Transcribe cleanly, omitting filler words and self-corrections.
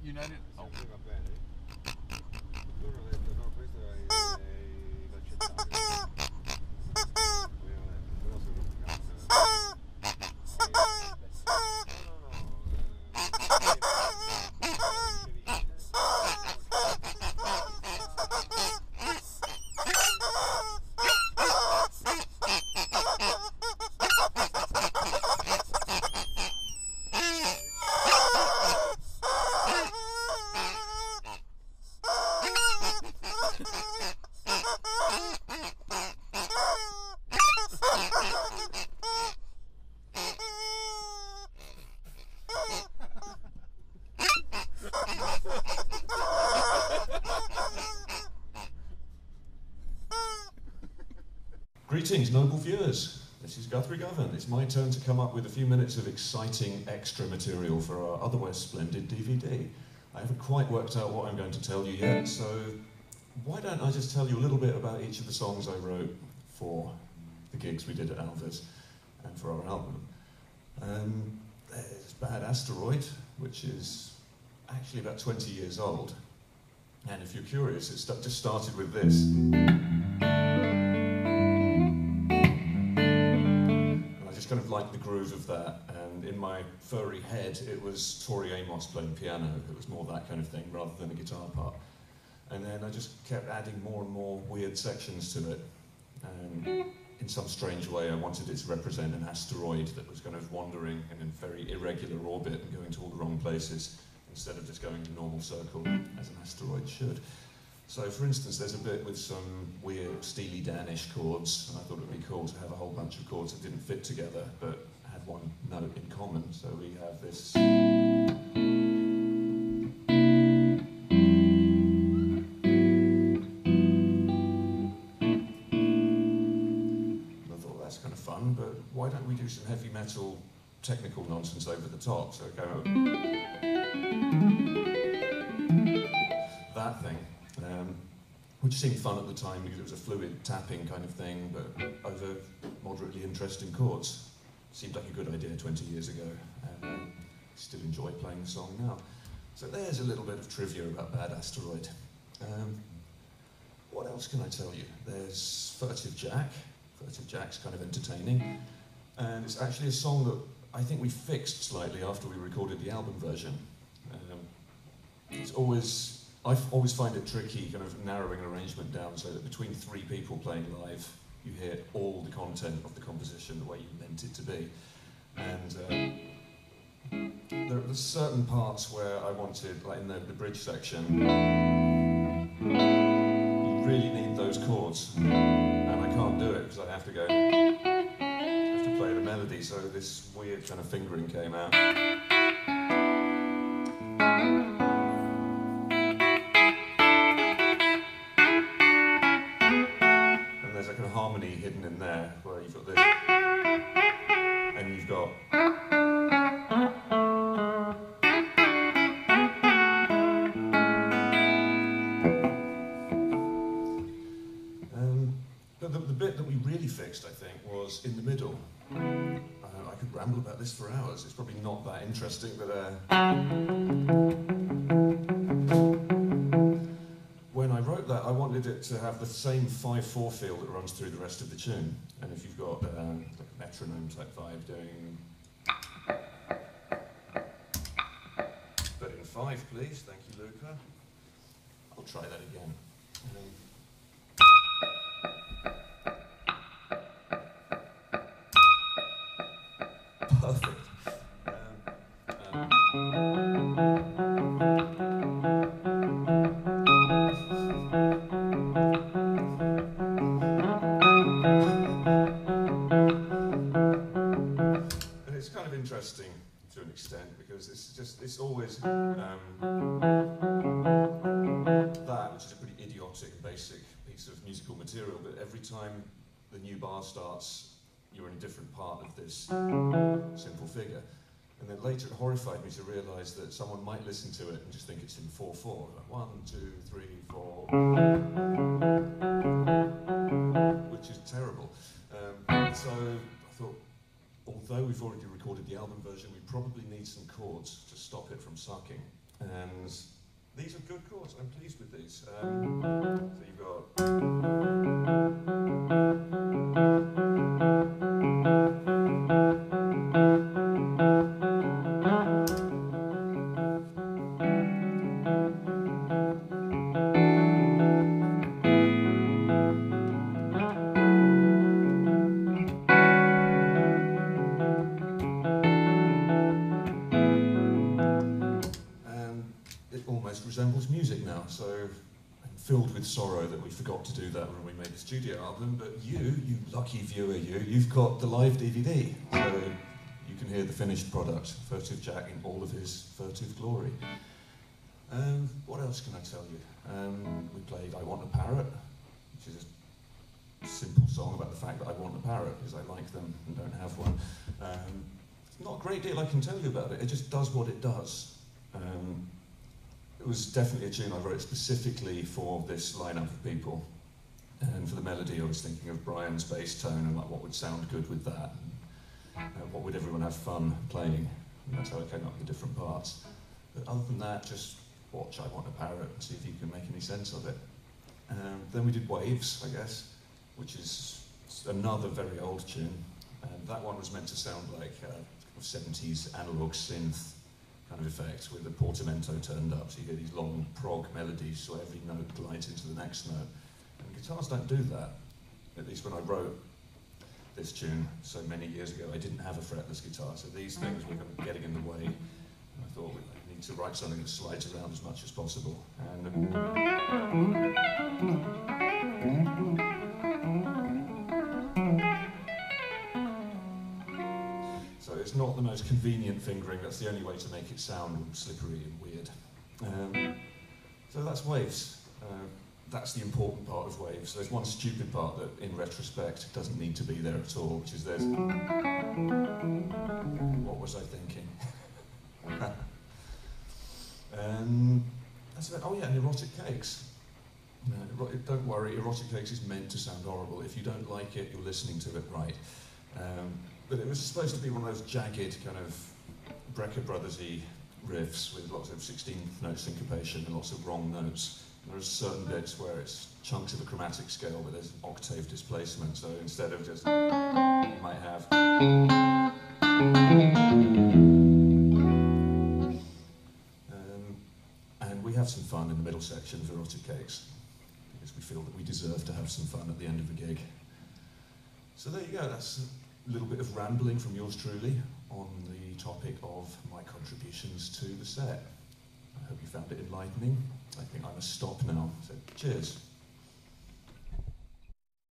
United. Oh. Sempre va bene. Loro hanno detto no, questo è inaccettabile. Però sono un cazzo. Greetings, noble viewers. This is Guthrie Govan. It's my turn to come up with a few minutes of exciting extra material for our otherwise splendid DVD. I haven't quite worked out what I'm going to tell you yet, so why don't I just tell you a little bit about each of the songs I wrote for the gigs we did at Alva's and for our album. There's Bad Asteroid, which is actually about 20 years old. And if you're curious, it just started with this. Kind of like the groove of that, and in my furry head it was Tori Amos playing piano. It was more that kind of thing rather than a guitar part. And then I just kept adding more and more weird sections to it, and in some strange way I wanted it to represent an asteroid that was kind of wandering in a very irregular orbit and going to all the wrong places instead of just going in a normal circle as an asteroid should. So, for instance, there's a bit with some weird Steely Dan-ish chords, and I thought it would be cool to have a whole bunch of chords that didn't fit together, but had one note in common. So we have this. And I thought that's kind of fun, but why don't we do some heavy metal technical nonsense over the top? So go that thing. Which seemed fun at the time because it was a fluid tapping kind of thing, but over moderately interesting chords. Seemed like a good idea 20 years ago, and still enjoy playing the song now. So there's a little bit of trivia about Bad Asteroid. What else can I tell you? There's Furtive Jack. Furtive Jack's kind of entertaining, and it's actually a song that I think we fixed slightly after we recorded the album version. I always find it tricky kind of narrowing an arrangement down so that between three people playing live, you hear all the content of the composition the way you meant it to be. And there are certain parts where I wanted, like in the bridge section, you really need those chords, and I can't do it because I have to play the melody, so this weird kind of fingering came out. Harmony hidden in there, where you've got this, and you've got but the bit that we really fixed, I think, was in the middle. I could ramble about this for hours. It's probably not that interesting, but when I wrote that, I wanted it to have the same 5/4 feel that runs through the rest of the tune. And if you've got like a metronome type vibe doing, but in 5, please. Thank you, Luca. I'll try that again. Perfect. Interesting to an extent because it's always that, which is a pretty idiotic, basic piece of musical material, but every time the new bar starts, you're in a different part of this simple figure. And then later it horrified me to realise that someone might listen to it and just think it's in 4/4, like 1, 2, 3, 4, which is terrible. So I thought, although we've already recorded the album version, we probably need some chords to stop it from sucking. And these are good chords, I'm pleased with these. So you've got... It almost resembles music now, so I'm filled with sorrow that we forgot to do that when we made the studio album, but you lucky viewer you've got the live DVD, so you can hear the finished product, Furtive Jack in all of his furtive glory. What else can I tell you? We played I Want a Parrot, which is a simple song about the fact that I want a parrot, because I like them and don't have one. Not a great deal I can tell you about it, it just does what it does. It was definitely a tune I wrote specifically for this lineup of people. And for the melody I was thinking of Brian's bass tone and like what would sound good with that. And, what would everyone have fun playing. And that's how I came up with the different parts. But other than that, just watch I Want a Parrot and see if you can make any sense of it. Then we did Waves, I guess, which is another very old tune. And that one was meant to sound like a 70s analog synth kind of effect with the portamento turned up, so you hear these long prog melodies, so every note glides into the next note. And guitars don't do that. At least when I wrote this tune so many years ago, I didn't have a fretless guitar, so these things were kind of getting in the way. And I thought I need to write something that slides around as much as possible. And so it's not the most convenient fingering, that's the only way to make it sound slippery and weird. So that's Waves. That's the important part of Waves. There's one stupid part that, in retrospect, doesn't need to be there at all, which is this. What was I thinking? That's about, oh yeah, and Erotic Cakes. Don't worry, Erotic Cakes is meant to sound horrible. If you don't like it, you're listening to it right. But it was supposed to be one of those jagged kind of Brecker Brothers-y riffs with lots of 16th note syncopation and lots of wrong notes. And there are certain bits where it's chunks of a chromatic scale, but there's octave displacement. So instead of just, you might have. And we have some fun in the middle section of Erotic Cakes, because we feel that we deserve to have some fun at the end of the gig. So there you go, that's a little bit of rambling from yours truly on the topic of my contributions to the set. I hope you found it enlightening. I think I must stop now, so cheers.